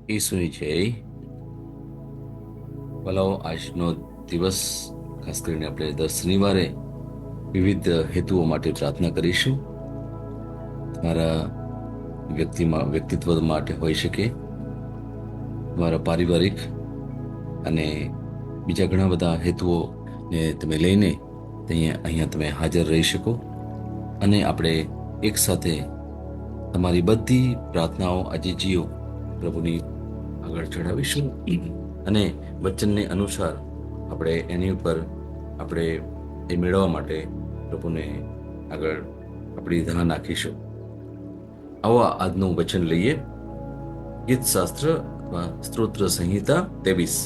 ઈસુની જય. ભલાઓ, આજનો દિવસ ખાસ કરીને આપણે દર શનિવારે વિવિધ હેતુઓ માટે પ્રાર્થના કરીશું. તમારા વ્યક્તિત્વ માટે હોઈ શકે, તમારા પારિવારિક અને બીજા ઘણા બધા હેતુઓને તમે લઈને અહીંયા તમે હાજર રહી શકો અને આપણે એક સાથે તમારી બધી પ્રાર્થનાઓ આજે જીઓ પ્રભુની આગળ ચઢાવીશું અને વચનને અનુસાર આપણે એની ઉપર આપણે એ મેળવવા માટે પ્રભુને આગળ આપણી ધ્યાન નાખીશું. આવો આજનું વચન લઈએ. ગીત શાસ્ત્ર સ્તોત્ર સંહિતા 23.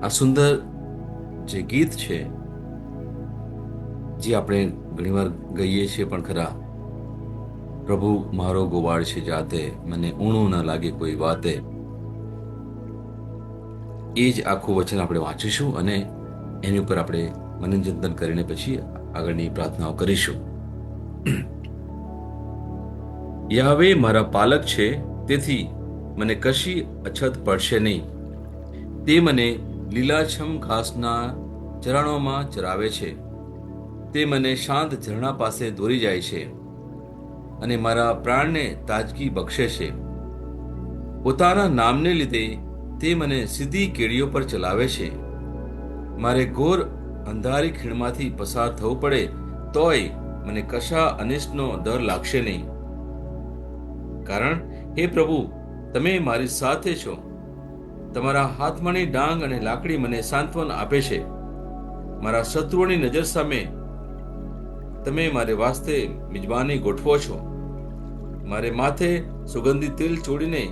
આ સુંદર જે ગીત છે, જે આપણે ઘણીવાર ગઈએ છીએ પણ ખરા. પ્રભુ મારો ગોવાળ છે જાતે, મને ઊણું ન લાગે કોઈ વાતે. એ જ આખું વચન આપણે વાંચીશું અને એની ઉપર આપણે મનોચિંતન કરીને પછી આગળની પ્રાર્થનાઓ કરીશું. યાહવે મારા પાલક છે, તેથી મને કશી અછત પડશે નહીં. તે મને લીલાછમ ઘાસના ચરાણોમાં ચરાવે છે. તે મને શાંત ઝરણા પાસે દોરી જાય છે અને મારા પ્રાણને તાજગી બક્ષે છે. પોતાના નામને લીધે તે મને સીધી કેડીઓ પર ચલાવે છે. મારે ઘોર અંધારી ખીણમાંથી પસાર થવું પડે તોય મને કશા અનિષ્ટનો ડર લાગશે નહીં. કારણ હે પ્રભુ, તમે મારી સાથે છો. તમારા હાથમાંની ડાંગ અને લાકડી મને સાંત્વન આપે છે. મારા શત્રુઓની નજર સામે તમે મારે વાસ્તે મિજબાની ગોઠવો છો. મારે માથે સુગંધી તેલ ચોડીને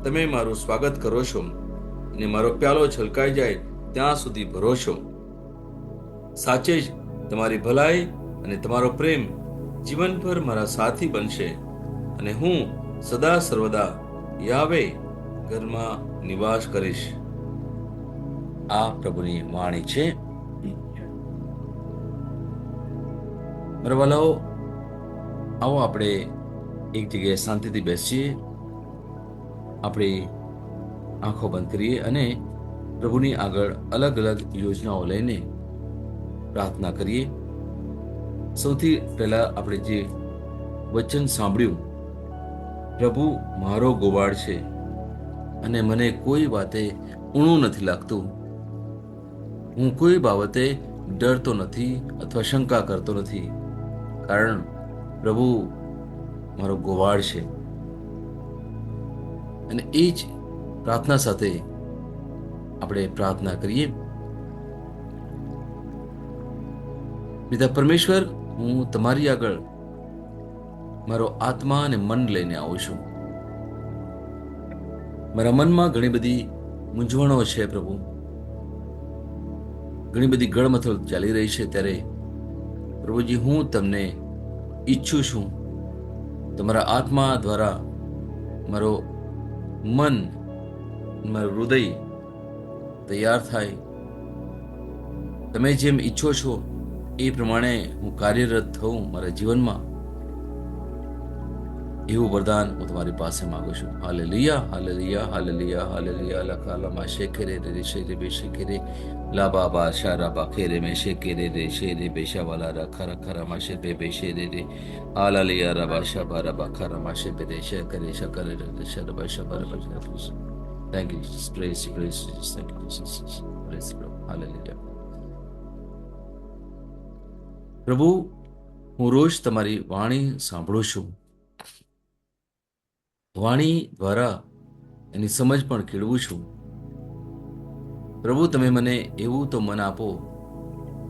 તમે મારું સ્વાગત કરો છો અને મારો પ્યાલો છલકાઈ જાય ત્યાં સુધી ભરો છો. સાચે જ તમારી ભલાઈ અને તમારો પ્રેમ જીવનભર મારા સાથી બનશે અને હું સદા સર્વદા યાહવે ઘરમાં નિવાસ કરીશ. આ પ્રભુની વાણી છે. મારા વાલાઓ, આવો આપણે એક જગ્યાએ શાંતિથી બેસીએ, આપણે આંખો બંધ કરીએ અને પ્રભુની આગળ અલગ અલગ યોજનાઓ લઈને પ્રાર્થના કરીએ. સૌથી પહેલા આપણે જે વચન સાંભળ્યું, પ્રભુ મારો ગોવાળ છે અને મને કોઈ વાતે ઊણું નથી લાગતું. હું કોઈ બાબતે ડરતો નથી અથવા શંકા કરતો નથી, કારણ પ્રભુ મારો ગોવાળ છે. અને એ જ પ્રાર્થના સાથે આપણે પ્રાર્થના કરીએ. પિતા પરમેશ્વર, હું તમારી આગળ મારો આત્મા અને મન લઈને આવું છું. મારા મનમાં ઘણી બધી મૂંઝવણો છે પ્રભુ, ઘણી બધી ગળમથલ ચાલી રહી છે. ત્યારે પ્રભુજી, હું તમને ઈચ્છું છું તમારા આત્મા દ્વારા મારો મન, મારું હૃદય તૈયાર થાય. તમે જેમ ઈચ્છો છો એ પ્રમાણે હું કાર્યરત થઉં મારા જીવનમાં, એવું વરદાન હું તમારી પાસે માંગુ છું. Hallelujah, hallelujah, hallelujah, hallelujah. લખાલામાં શેખેરે રે શેરે બે શેખેરે લાબા શારા બાખેરે મે શેખેરે રે શેરે બેશાવાલા રખા રખા માશે બે બે શેરે રે હાલાલિયા રબા શાબા રબા ખરા માશે બે રે શેખરે શકરે રે શરબા શાબા રબા. Thank you Jesus. Praise Jesus. Thank you Jesus. Praise પ્રભુ. હાલેલુયા. પ્રભુ, હું રોજ તમારી વાણી સાંભળું છું. વાણી દ્વારા એની સમજ પણ કેળવું છું. પ્રભુ, તમે મને એવું તો મન આપો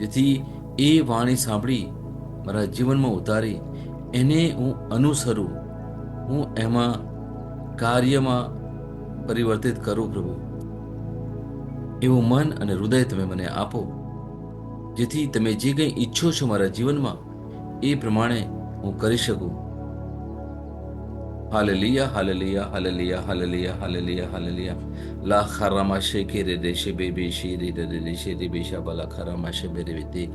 જેથી એ વાણી સાંભળી મારા જીવનમાં ઉતારી એને હું અનુસરું, હું એમાં કાર્યમાં પરિવર્તિત કરું. પ્રભુ, એવું મન અને હૃદય તમે મને આપો જેથી તમે જે કંઈ ઈચ્છો છો મારા જીવનમાં એ પ્રમાણે હું કરી શકું. Hallelujah, hallelujah, hallelujah, hallelujah, hallelujah, hallelujah. La kharama shekere de shebe shiri de de shiri besha bala kharama shebere viti.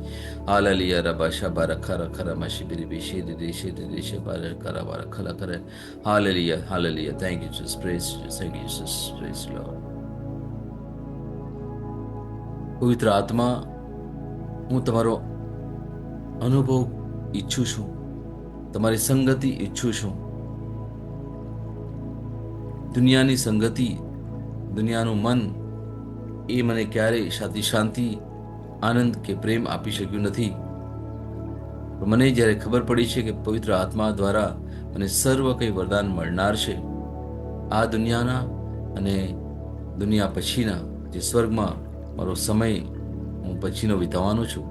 Hallelujah, rabba shabara khara kharama shebere shiri de shiri de shabara kharabara khala kare. Hallelujah, hallelujah. Thank you, Jesus. Praise you. Thank you, Jesus. Praise the Lord. પવિત્ર આત્મા, હું તમારો અનુભવ ઈચ્છું છું, તમારી સંગતિ ઈચ્છું છું. દુનિયાની સંગતિ, દુનિયાનું મન એ મને ક્યારેય શાંતિ, આનંદ કે પ્રેમ આપી શક્યું નથી. પણ મને જ્યારે ખબર પડી છે કે પવિત્ર આત્મા દ્વારા મને સર્વ કંઈ વરદાન મળનાર છે, આ દુનિયાના અને દુનિયા પછીના જે સ્વર્ગમાં મારો સમય હું પછીનો વિતાવવાનો છું,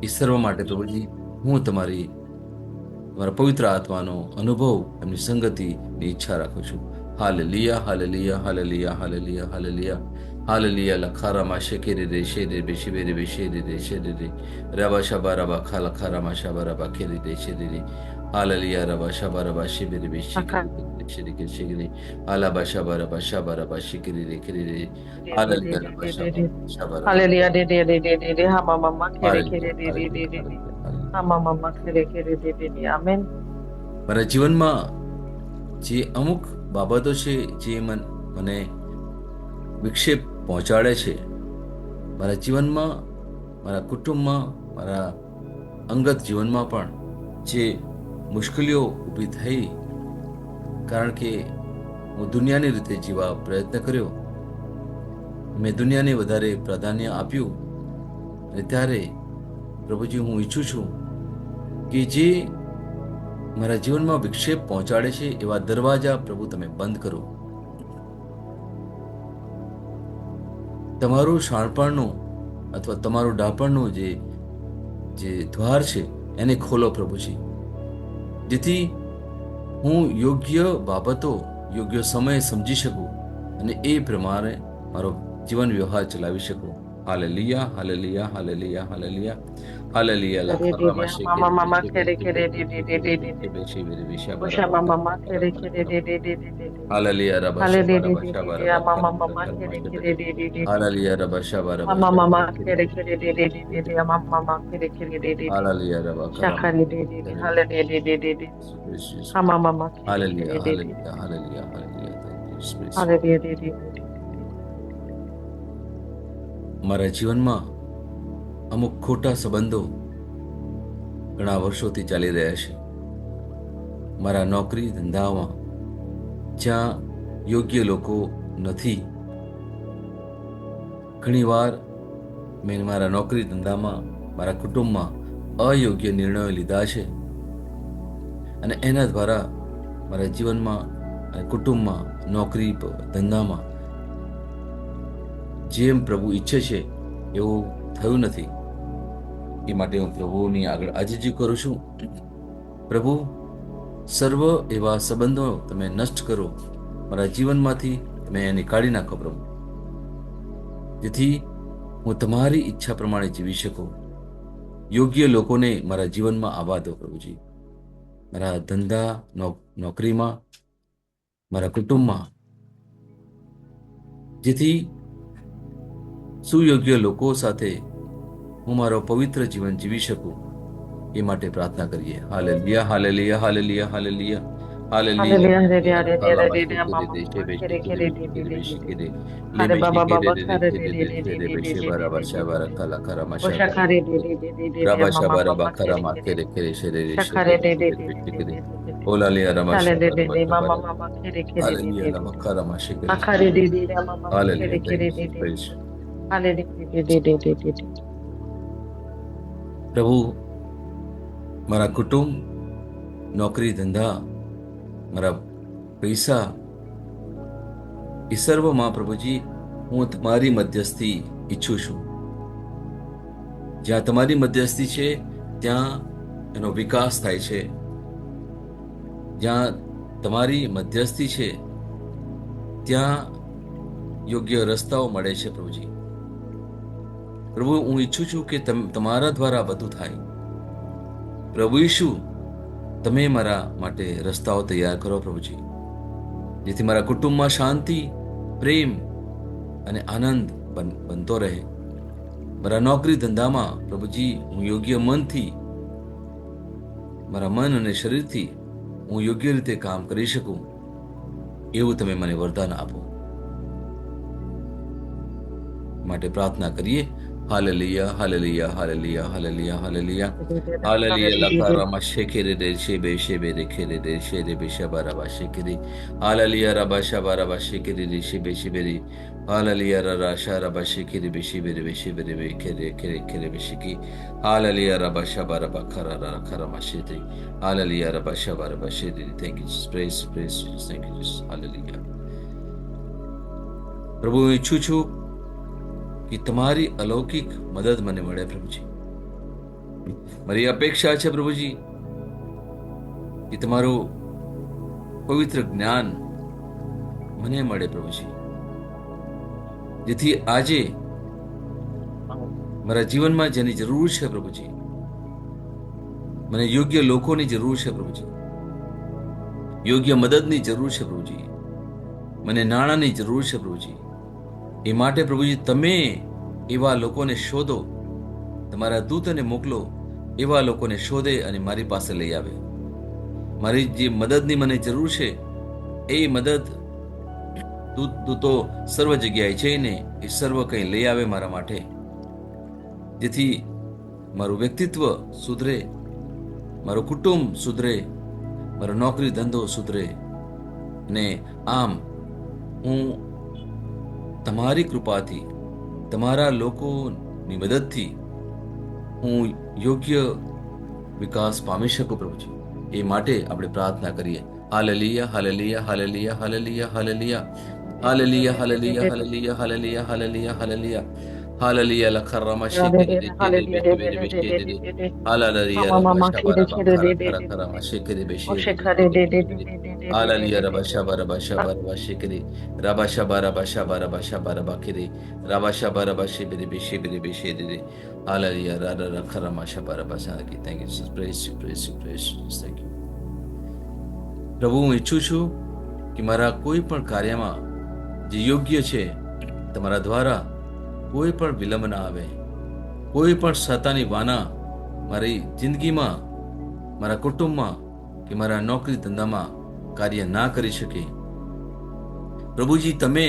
એ સર્વ માટે પ્રભુજી હું તમારા પવિત્ર આત્માનો અનુભવ, એમની સંગતિની ઈચ્છા રાખું છું. Hallelujah, hallelujah, hallelujah, hallelujah, hallelujah, hallelujah. લખારામાં શેકેરે રે શેરે બે શિબેરે બે શેરે રે શેરે રે રબા શાબા રબા ખા લખારામાં શાબા રબા ખેરે રે શેરે રે. હાલેલુયા રબા શાબા રબા શિબેરે બે શિકરે રે શેરે કે શેરે હાલાબા શાબા રબા શિકરે રે ખેરે રે. Hallelujah રબા Shaba રબા. Hallelujah, de de de de de de, ha mama ma kere kere hallelujah, de de de de hallelujah, de, hallelujah. ha mama ma kere kere de de de, amen. મારા જીવનમાં જે અમુક બાબતો છે જે મને વિક્ષેપ પહોંચાડે છે, મારા જીવનમાં, મારા કુટુંબમાં, મારા અંગત જીવનમાં પણ જે મુશ્કેલીઓ ઊભી થઈ, કારણ કે હું દુનિયાની રીતે જીવવા પ્રયત્ન કર્યો, મેં દુનિયાને વધારે પ્રાધાન્ય આપ્યું, અને ત્યારે પ્રભુજી હું ઈચ્છું છું કે જે મારા જીવનમાં વિક્ષેપ પહોંચાડે છે એવા દરવાજા પ્રભુ તમે બંધ કરો. તમારું શાણપણનું અથવા તમારું ડાપણનું જે દ્વાર છે એને ખોલો પ્રભુજી, જેથી હું યોગ્ય બાબતો યોગ્ય સમયે સમજી શકું અને એ પ્રમાણે મારો જીવન વ્યવહાર ચલાવી શકું. Hallelujah, hallelujah, hallelujah, hallelujah, hallelujah. લખારામાં શેકે Mama mama kere kere de de de de de de, osha mama ma kere kere de de de de de de, Hallelujah, Rabba hale de Shabba de Rabba de de Shabba de, Rabba ha mama Karma mama Karma kere Shabba. kere de de de de, Hallelujah, Rabba Shabba Rabba mama Shabba. mama kere kere de de de de de, ha mama mama kere kere de de de, Hallelujah, Rabba Karma. shakare de de de, hale de de de de de, ha mama mama kere kere Hallelujah, de de de, hallelujah, hallelujah, hallelujah. Thank you, Spirit. hale de de de de. મારા જીવનમાં અમુક ખોટા સંબંધો ઘણા વર્ષોથી ચાલી રહ્યા છે. મારા નોકરી ધંધામાં જ્યાં યોગ્ય લોકો નથી, ઘણીવાર મેં મારા નોકરી ધંધામાં, મારા કુટુંબમાં અયોગ્ય નિર્ણયો લીધા છે, અને એના દ્વારા મારા જીવનમાં અને કુટુંબમાં, નોકરી ધંધામાં જેમ પ્રભુ ઈચ્છે છે એવું થયું નથી. એ માટે હું પ્રભુની આગળ આજીજી કરું છું. પ્રભુ, સર્વ એવા સંબંધો તમે નષ્ટ કરો, મારા જીવનમાંથી તમે એને કાઢી નાખો પ્રભુ, જેથી હું તમારી ઈચ્છા પ્રમાણે જીવી શકું. યોગ્ય લોકોને મારા જીવનમાં આવવા દો પ્રભુજી, મારા ધંધા નોકરીમાં, મારા કુટુંબમાં, જેથી સુયોગ્ય લોકો સાથે હું મારો પવિત્ર જીવન જીવી શકું. એ માટે પ્રાર્થના કરીએ. Hallelujah, hallelujah, hallelujah, hallelujah, Hallelujah, hallelujah, hallelujah, hallelujah, hallelujah. mama mama kere kere de de de de de, hare baba baba kare de de de de de de de de de de de, osha kare de de de de de de, mama mama kere kere de, shakare de de de de de de de de, hale de de de, mama mama kere kere de de de, akare de de de, mama mama kere kere de de de, hale de de de de de de de. પ્રભુ, મારા કુટુંબ, નોકરી ધંધા, મારા પૈસા, એ સર્વમાં પ્રભુજી હું તમારી મધ્યસ્થી ઈચ્છું છું. જ્યાં તમારી મધ્યસ્થી છે ત્યાં એનો વિકાસ થાય છે. જ્યાં તમારી મધ્યસ્થી છે ત્યાં યોગ્ય રસ્તાઓ મળે છે પ્રભુજી. પ્રભુ, હું ઈચ્છું છું કે તમારા દ્વારા બધું થાય. પ્રભુ ઈશુ, તમે મારા માટે રસ્તાઓ તૈયાર કરો પ્રભુજી, જેથી મારા કુટુંબમાં શાંતિ, પ્રેમ અને આનંદ બનતો રહે. મારા નોકરી ધંધામાં પ્રભુજી હું યોગ્ય મનથી, મારા મન અને શરીરથી હું યોગ્ય રીતે કામ કરી શકું, એવું તમે મને વરદાન આપો. માટે પ્રાર્થના કરીએ. Hallelujah, hallelujah, hallelujah, hallelujah, hallelujah, hallelujah. લકારામાં શેખેરે રે શેબે શેબે રે ખેરે રે શેરે બે શબારાબા શેખેરે. હાલેલુયા રબા શબારાબા શેખેરે રે શેબે શેબે રે. હાલેલુયા રરા શારાબા શેખેરે બે શેબે રે બે શેબે રે બે ખેરે ખેરે ખેરે બે શેખી. હાલેલુયા રબા શબારાબા ખરા રા ખરામાં શેતે. હાલેલુયા રબા શબારાબા શેતે. Thank you Jesus. Praise praise Jesus. Thank you Jesus. Hallelujah. પ્રભુ, હું ઈચ્છું છું કે તમારી અલૌકિક મદદ મને મળે પ્રભુજી. મારી અપેક્ષા છે પ્રભુજી કે તમારું પવિત્ર જ્ઞાન મને મળે પ્રભુજી, જેથી આજે મારા જીવનમાં જેની જરૂર છે પ્રભુજી, મને યોગ્ય લોકોની જરૂર છે પ્રભુજી, યોગ્ય મદદની જરૂર છે પ્રભુજી, મને નાણાંની જરૂર છે પ્રભુજી. એ માટે પ્રભુજી તમે એવા લોકોને શોધો, તમારા દૂતને મોકલો, એવા લોકોને શોધે અને મારી પાસે લઈ આવે. મારી જે મદદની મને જરૂર છે એ મદદ દૂતો સર્વ જગ્યાએ જઈને એ સર્વ કંઈ લઈ આવે મારા માટે, જેથી મારું વ્યક્તિત્વ સુધરે, મારું કુટુંબ સુધરે, મારો નોકરી ધંધો સુધરે, અને આમ હું તમારી કૃપાથી, તમારા લોકોની મદદથી હું યોગ્ય વિકાસ પામી શકું પ્રભુજી. એ માટે આપણે પ્રાર્થના કરીએ. Hallelujah, hallelujah, hallelujah, hallelujah, hallelujah, hallelujah, hallelujah, hallelujah, hallelujah, hallelujah, hallelujah. Hallelujah લખરામાં શેખરે રે રે બેહે બેરે બેશે રે. હાલેલુયા રબા શબા રબા ખરા ખરામાં શેખરે બેશે રે. હાલેલુયા રબા શબા રબા શબા રબા શેખરે. રબા શબા રબા શબા રબા શબા રબા ખરે. રબા શબા રબા શેબરે બેશે બેરે બેશે રે. હાલેલુયા રા રા ખરામાં શબા રબા સાકી. Thank you Jesus. Praise you, praise you, praise you. Thank you પ્રભુ. હું ઈચ્છું છું કે મારા કોઈ પણ કાર્યમાં જે યોગ્ય છે તમારા દ્વારા કોઈ પણ વિલંબ ના આવે, કોઈ પણ સતાની વાના મારી જિંદગીમાં, મારા કુટુંબમાં કે મારા નોકરી ધંધામાં કાર્ય ના કરી શકે. પ્રભુજી તમે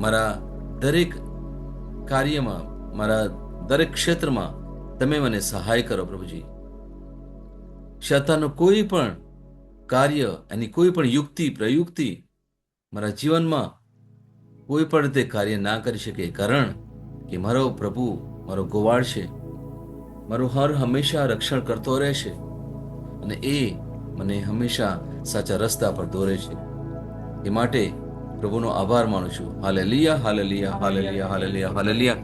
મારા દરેક કાર્યમાં, મારા દરેક ક્ષેત્રમાં તમે મને સહાય કરો પ્રભુજી. શેતાનનું કોઈ પણ કાર્ય, એની કોઈ પણ યુક્તિ પ્રયુક્તિ મારા જીવનમાં કોઈ પણ રીતે કાર્ય ના કરી શકે, કારણ કે મારો પ્રભુ મારો ગોવાળ છે, મારું હર હંમેશા રક્ષણ કરતો રહેશે અને એ મને હંમેશા સાચા રસ્તા પર દોરે છે. એ માટે પ્રભુનો આભાર માનું છું. Hallelujah, hallelujah, hallelujah, hallelujah, hallelujah,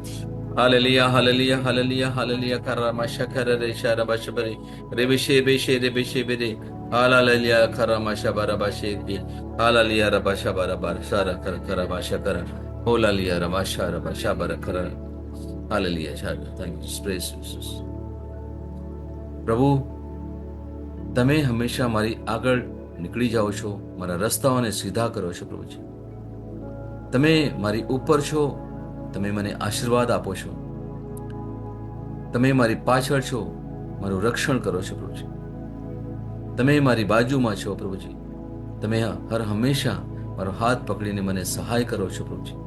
hallelujah, hallelujah, hallelujah, hallelujah. કરામા શખર રે શારબા શબરે રે બેશે બેશે રે બેશે બેરે. હાલેલુયા કરામા શબા રબા શેકે. હાલેલુયા રબા શબા રબા શારા કર કરામા શકર. હોલાલિયા રબા શારબા શાબર કર. હાલેલુયા શાર. Thank you. Praise Jesus. પ્રભુ, તમે હંમેશા મારી આગળ નીકળી જાઓ છો, મારા રસ્તાઓને સીધા કરો છો પ્રભુજી. તમે મારી ઉપર છો, તમે મને આશીર્વાદ આપો છો, તમે મારી પાછળ છો, મારું રક્ષણ કરો છો પ્રભુજી. તમે મારી બાજુમાં છો પ્રભુજી. તમે હર હંમેશા મારો હાથ પકડીને મને સહાય કરો છો પ્રભુજી.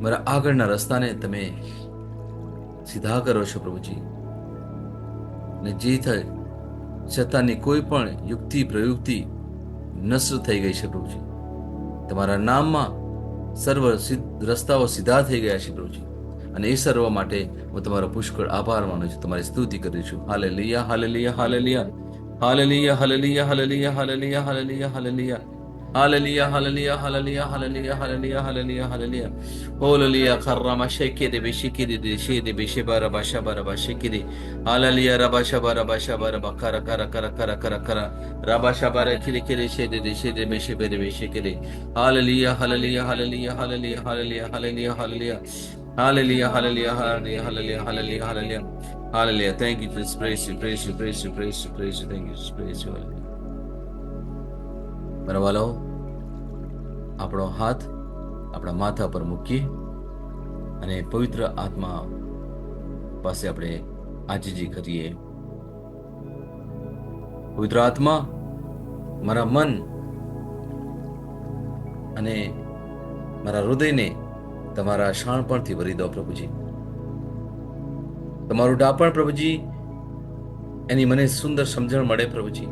મારા આગળના રસ્તાને તમે સીધા કરો છો પ્રભુજી. ને જે થાય શેતાનની કોઈ પણ યુક્તિ પ્રયુક્તિ નષ્ટ થઈ ગઈ છે પ્રભુજી. તમારા નામમાં સર્વ રસ્તાઓ સીધા થઈ ગયા છે પ્રભુજી, અને એ સર્વ માટે હું તમારો પુષ્કળ આભાર માનું છું, તમારી સ્તુતિ કરું છું. Hallelujah, hallelujah, hallelujah, hallelujah, hallelujah, hallelujah, hallelujah, hallelujah, hallelujah. Hallelujah, hallelujah, hallelujah, hallelujah, hallelujah, hallelujah, hallelujah. Hallelujah, karama shekere be shekere de shede be shebara ba shabara ba shekere. Hallelujah, raba shabara ba shabara ba kara kara kara kara kara kara. Raba shabara kire kire shede de shede be shebere be shekere. Hallelujah, hallelujah, hallelujah, hallelujah, hallelujah, hallelujah, hallelujah. Hallelujah, hallelujah, hallelujah, hallelujah, hallelujah, hallelujah. Hallelujah. Thank you, Jesus. Praise you, praise you, praise you, praise you, praise you. Thank you, Jesus. Praise you. Hallelujah. મારા વાલાઓ, આપણો હાથ આપણા માથા પર મૂકીએ અને પવિત્ર આત્મા પાસે આપણે આજીજી કરીએ. પવિત્ર આત્મા, મારા મન અને મારા હૃદયને તમારા શાણપણથી ભરી દો પ્રભુજી. તમારું ડાપણ પ્રભુજી, એની મને સુંદર સમજણ મળે પ્રભુજી,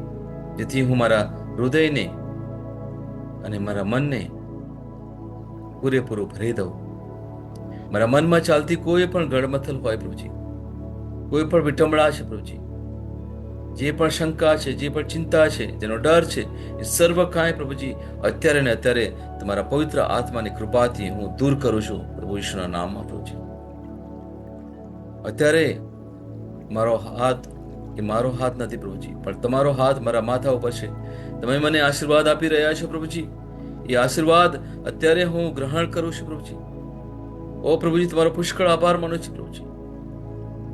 જેથી હું મારા હૃદયને અને મારા મનને પૂરેપૂરું ભરી દઉં. મારા મનમાં ચાલતી કોઈ પણ ગડમથલ હોય પ્રભુજી, કોઈ પણ વિટંબણા છે પ્રભુજી, જે પણ શંકા છે, જે પણ ચિંતા છે, જેનો ડર છે, એ સર્વ કાંઈ પ્રભુજી અત્યારે ને અત્યારે તમારા પવિત્ર આત્માની કૃપાથી હું દૂર કરું છું પ્રભુ ઈશ્વરના નામમાં પ્રભુજી. અત્યારે મારો હાથ એ મારો હાથ નથી પ્રભુજી, પણ તમારો હાથ મારા માથા ઉપર છે. તમે મને આશીર્વાદ આપી રહ્યા છો પ્રભુજી. એ આશીર્વાદ અત્યારે હું ગ્રહણ કરું છું પ્રભુજી. ઓ પ્રભુજી, તમારો પુષ્કળ આભાર માનું છું પ્રભુજી.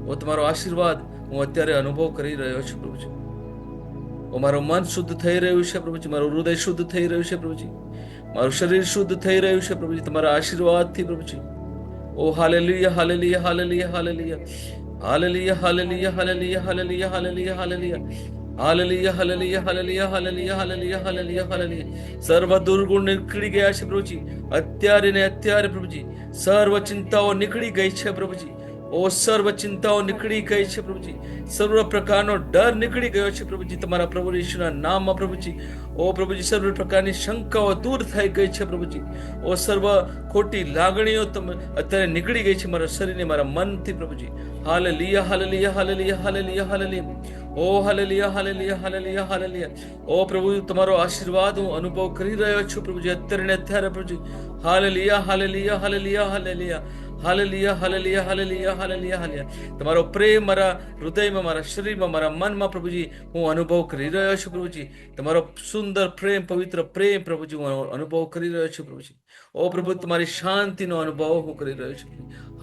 ઓ તમારો આશીર્વાદ હું અત્યારે અનુભવ કરી રહ્યો છું પ્રભુજી. ઓ મારું મન શુદ્ધ થઈ રહ્યું છે પ્રભુજી, મારું હૃદય શુદ્ધ થઈ રહ્યું છે પ્રભુજી, મારું શરીર શુદ્ધ થઈ રહ્યું છે પ્રભુજી, તમારા આશીર્વાદથી પ્રભુજી. ઓ hallelujah, hallelujah, hallelujah, hallelujah, hallelujah, hallelujah, hallelujah, hallelujah, hallelujah, hallelujah, hallelujah, hallelujah, hallelujah, hallelujah, hallelujah, hallelujah, hallelujah. સર્વ દુર્ગુણ નીકળી ગયા છે પ્રભુજી અત્યારે ને અત્યારે પ્રભુજી. સર્વ ચિંતાઓ નીકળી ગઈ છે પ્રભુજી. ઓ સર્વ ચિંતાઓ નીકળી ગઈ છે પ્રભુજી. સર્વ પ્રકારનો ડર નીકળી ગયો છે પ્રભુજી તમારા પ્રભુ ઈશ્વરના નામમાં પ્રભુજી. ઓ પ્રભુજી, સર્વ પ્રકારની શંકાઓ દૂર થઈ ગઈ છે પ્રભુજી. ઓ સર્વ ખોટી લાગણીઓ અત્યારે નીકળી ગઈ છે મારા શરીરને, મારા મનથી પ્રભુજી. Hallelujah, hallelujah, hallelujah, hallelujah, hallelujah. ઓ હાલેલુયા, હાલેલુયા, હાલેલુયા, હાલેલુયા. ઓ પ્રભુ, તમારો આશીર્વાદ હું અનુભવ કરી રહ્યો છું પ્રભુજી અત્યારે ને અત્યારે પ્રભુજી. Hallelujah, hallelujah, hallelujah, hallelujah, hallelujah, hallelujah, hallelujah, hallelujah, hallelujah. તમારો પ્રેમ મારા હૃદયમાં, મારા શરીરમાં, મારા મનમાં પ્રભુજી હું અનુભવ કરી રહ્યો છું પ્રભુજી. તમારો સુંદર પ્રેમ, પવિત્ર પ્રેમ પ્રભુજી હું અનુભવ કરી રહ્યો છું પ્રભુજી. ઓ પ્રભુ, તમારી શાંતિનો અનુભવ હું કરી રહ્યો છું.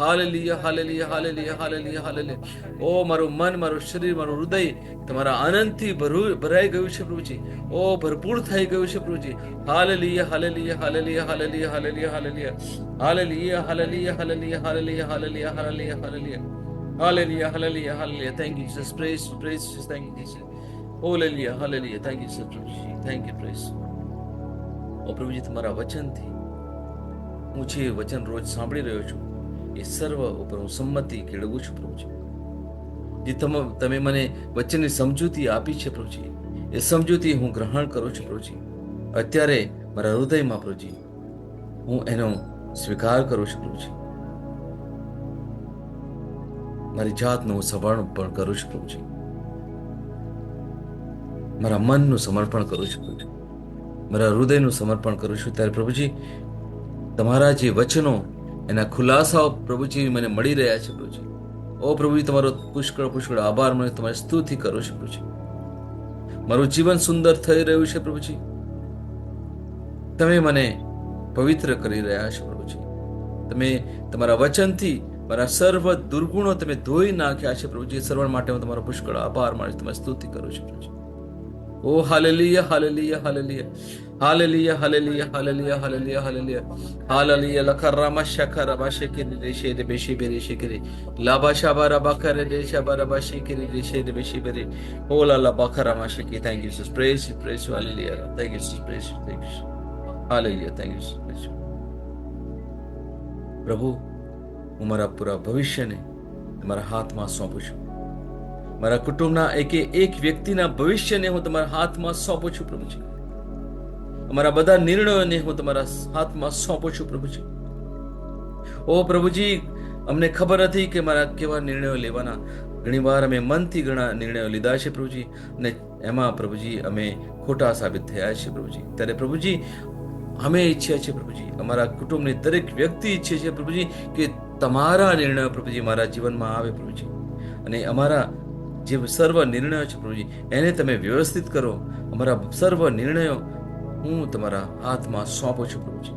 Hallelujah, hallelujah, hallelujah, hallelujah, hallelujah. ઓ મારું મન, મારું શરીર, મારું હૃદય તમારા આનંદથી ભરાઈ ગયું છે પ્રભુજી. ઓ ભરપૂર થઈ ગયું છે પ્રભુજી. Hallelujah, hallelujah, hallelujah, hallelujah, hallelujah, hallelujah, hallelujah, hallelujah, hallelujah, hallelujah, hallelujah, hallelujah, hallelujah, hallelujah, hallelujah, hallelujah. Thank you Jesus, praise, praise Jesus, thank you Jesus. Hallelujah, hallelujah, thank you Jesus, thank you, praise. ઓ પ્રભુજી, તમારા વચનથી હું જે વચન રોજ સાંભળી રહ્યો છું એ સર્વ ઉપર હું સંમતિ કેળવું છું પ્રભુજી. જે તમે મને વચનની સમજૂતી આપી છે પ્રભુજી, એ સમજૂતી હું ગ્રહણ કરું છું પ્રભુજી. અત્યારે મારા હૃદયમાં પ્રભુજી હું એનો સ્વીકાર કરું છું પ્રભુજી. મારી જાતનું હું સમર્પણ કરું છું પ્રભુજી. મારા મનનું સમર્પણ કરું છું પ્રભુજી. મારા હૃદયનું સમર્પણ કરું છું. ત્યારે પ્રભુજી, તમારા જે વચનો, એના ખુલાસાઓ પ્રભુજી મને મળી રહ્યા છે પ્રભુજી. ઓ પ્રભુજી, તમારો પુષ્કળ પુષ્કળ આભાર, મને તમારી સ્તુતિ કરું છું પ્રભુજી. મારું જીવન સુંદર થઈ રહ્યું છે પ્રભુજી. તમે મને પવિત્ર કરી રહ્યા છો પ્રભુજી. તમે તમારા વચનથી મારા સર્વ દુર્ગુણો તમે ધોઈ નાખ્યા છે પ્રભુજી. સર્વ માટે હું તમારો પુષ્કળ આભાર માનું છું, તમારી સ્તુતિ કરું છું પ્રભુજી. ઓ hallelujah, hallelujah, hallelujah, hallelujah, hallelujah, hallelujah, hallelujah, hallelujah, hallelujah. લખરામા શખરામા શેકરી દેશે દે બેશી બેરી શેકરી લાબા શાબારા બકરે દેશા બારા શેકરી દેશે દે બેશી બેરી ઓ લાલા બકરામા શેકી. Thank you Jesus, praise you, praise you, hallelujah. Thank you Jesus, praise you, thank you, hallelujah. Thank you Jesus, praise you. પ્રભુ, હું મારા પૂરા ભવિષ્યને તમારા હાથમાં સોંપું છું. મારા કુટુંબના એક વ્યક્તિના ભવિષ્યને હું તમારા હાથમાં સોંપું છું પ્રભુજી. અમારા બધા નિર્ણયોને હું તમારા હાથમાં સોંપું છું પ્રભુજી. ઓ પ્રભુજી, અમને ખબર હતી કે મારા કેવા નિર્ણયો લેવાના. ઘણી વાર અમે મનથી ઘણા નિર્ણયો લીધા છે પ્રભુજી, અને એમાં પ્રભુજી અમે ખોટા સાબિત થયા છે પ્રભુજી. ત્યારે પ્રભુજી, અમે ઈચ્છીએ છીએ પ્રભુજી, અમારા કુટુંબની દરેક વ્યક્તિ ઈચ્છે છે પ્રભુજી કે તમારા નિર્ણયો પ્રભુજી મારા જીવનમાં આવે પ્રભુજી. અને અમારા જે સર્વ નિર્ણયો છે પ્રભુજી, એને તમે વ્યવસ્થિત કરો. અમારા સર્વ નિર્ણયો હું તમારા હાથમાં સોંપું છું પ્રભુજી.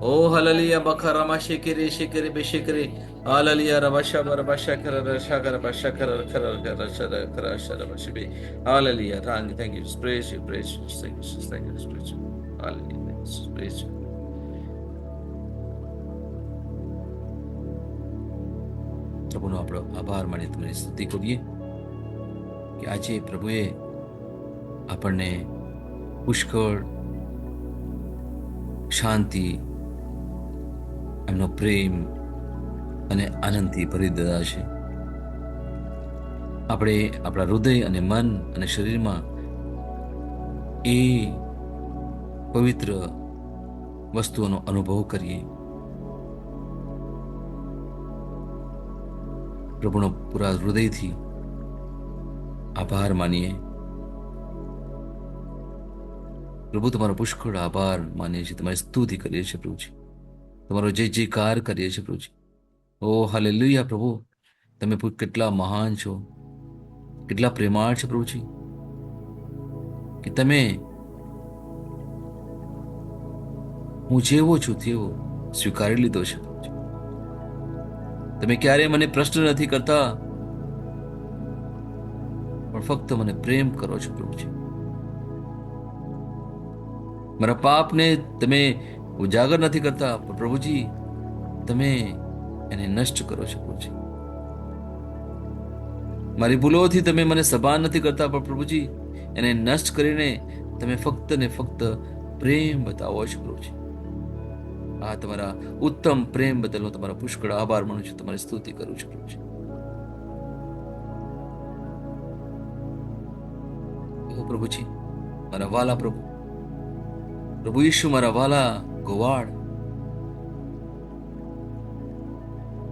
ઓ હાલેલુયા બખરામાં શેકેરે શેકેરે બેશેકેરે હાલેલુયા રવાશા બરવાશા કર રશા કર બશા કર કર કર શર કર શર બશબે hallelujah. Thank you praise you praise you thank you praise you hallelujah praise you. પ્રભુનો આપણો આભાર માની તમને સ્તુતિ કરીએ કે આજે પ્રભુએ આપણને પુષ્કળ શાંતિ, એમનો પ્રેમ અને આનંદથી ભરી દીધા છે. આપણે આપણા હૃદય અને મન અને શરીરમાં એ પવિત્ર વસ્તુઓનો અનુભવ કરીએ. પ્રભુનો પૂરા હૃદયથી આભાર માનીએ. પ્રભુ તમારો પુષ્કળ આભાર માનીએ છીએ, તમારી સ્તુતિ કરીએ છીએ પ્રભુજી, તમારો જય જયકાર કરીએ છીએ પ્રભુજી. ઓ હાલેલુયા પ્રભુ, તમે કેટલા મહાન છો, કેટલા પ્રેમાળ છો પ્રભુજી, કે તમે હું જેવો છું તેવો સ્વીકારી લીધો છે પ્રભુજી. તમે ક્યારેય મને પ્રશ્ન નથી કરતા, પણ ફક્ત મને પ્રેમ કરો છો પ્રભુજી. મારા પાપને તમે ઉજાગર નથી કરતા, પણ પ્રભુજી તમે એને નષ્ટ કરો છો પ્રભુજી. મારી ભૂલોથી તમે મને સભાન નથી કરતા, પણ પ્રભુજી એને નષ્ટ કરીને તમે ફક્ત ને ફક્ત પ્રેમ બતાવો છો પ્રભુજી. આ તમારા ઉત્તમ પ્રેમ બદલ હું તમારા પુષ્કળ આભાર માનું છું, તમારી સ્તુતિ કરું છું પ્રભુજી. ઓ પ્રભુજી, મારા વાલા પ્રભુ, પ્રભુ ઈશુ, મારા વાલા ગોવાળ,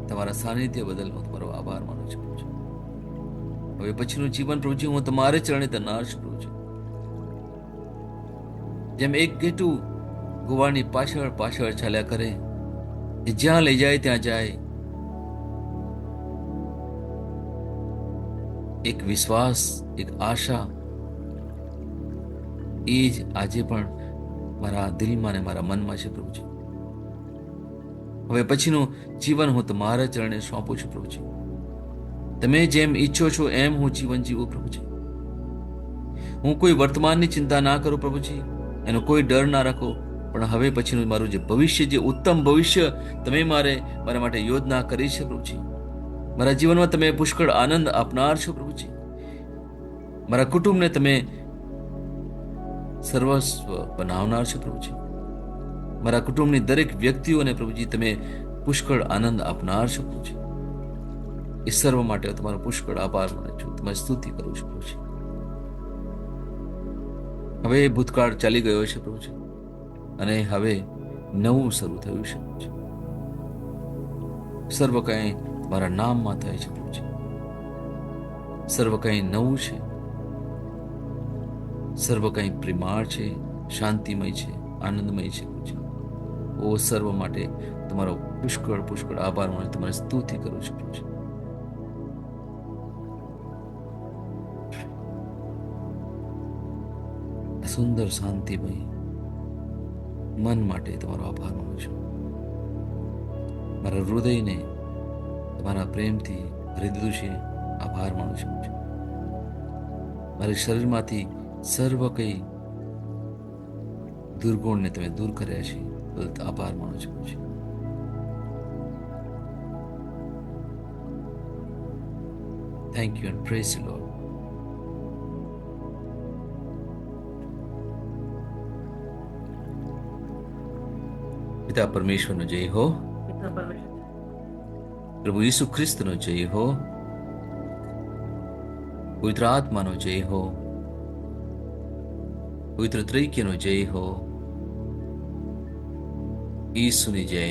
તમારા સાનિધ્ય બદલ હું તમારો આભાર માનું છું પ્રભુજી. હવે પછીનું જીવન પ્રભુજી હું તમારે ચરણે તરનાર છું પ્રભુજી. જેમ એક ઘેટું ગોવાળની પાછળ પાછળ ચાલ્યા કરે, એ જ્યાં લઈ જાય ત્યાં જાય, એક વિશ્વાસ, એક આશા, એ જ આજે પણ મારા દિલમાં ને મારા મનમાં છે પ્રભુજી. હવે પછીનું જીવન હું તમારા ચરણે સોંપું છું પ્રભુજી. તમે જેમ ઈચ્છો છો એમ હું જીવન જીવું પ્રભુજી. હું કોઈ વર્તમાનની ચિંતા ના કરું પ્રભુજી, એનો કોઈ ડર ના રાખો, પણ હવે પછીનું મારું જે ભવિષ્ય, જે ઉત્તમ ભવિષ્ય તમે મારા માટે યોજના કરી છે પ્રભુજી. મારા જીવનમાં તમે પુષ્કળ આનંદ આપનાર છો પ્રભુજી. મારા કુટુંબને તમે સર્વસ્વ બનાવનાર છો પ્રભુજી. મારા કુટુંબની દરેક વ્યક્તિઓને પ્રભુજી તમે પુષ્કળ આનંદ આપનાર છો પ્રભુજી. એ સર્વ માટે તમારો પુષ્કળ આભાર માનું છું, તમારી સ્તુતિ કરું છું પ્રભુજી. હવે ભૂતકાળ ચાલી ગયો છે પ્રભુજી, અને હવે નવું શરૂ થયું છે પ્રભુજી. સર્વ કંઈ મારા નામમાં થાય છે પ્રભુજી. સર્વ કંઈ નવું છે, સર્વ કંઈ પ્રેમાળ છે, શાંતિમય છે, આનંદમય છે પ્રભુજી. ઓ સર્વ માટે તમારો પુષ્કળ પુષ્કળ આભાર માનું, તમારી સ્તુતિ કરું છું પ્રભુજી. સુંદર શાંતિમય મન માટે તમારો આભાર માનું છું. મારા હૃદયને તમારા પ્રેમથી ભરી દીધું છે, આભાર માનું છું. મારા શરીરમાંથી સર્વ કંઈ દુર્ગુણને તમે દૂર કર્યા છે, બદલ આભાર માનું છું. Thank you and praise the lord. પિતા પરમેશ્વરનો જય હો, પ્રભુ ઈસુ ખ્રિસ્તનો જય હો, પવિત્ર આત્માનો જય હો, પવિત્ર ત્રૈક્યનો જય હો, ઈસુની જય.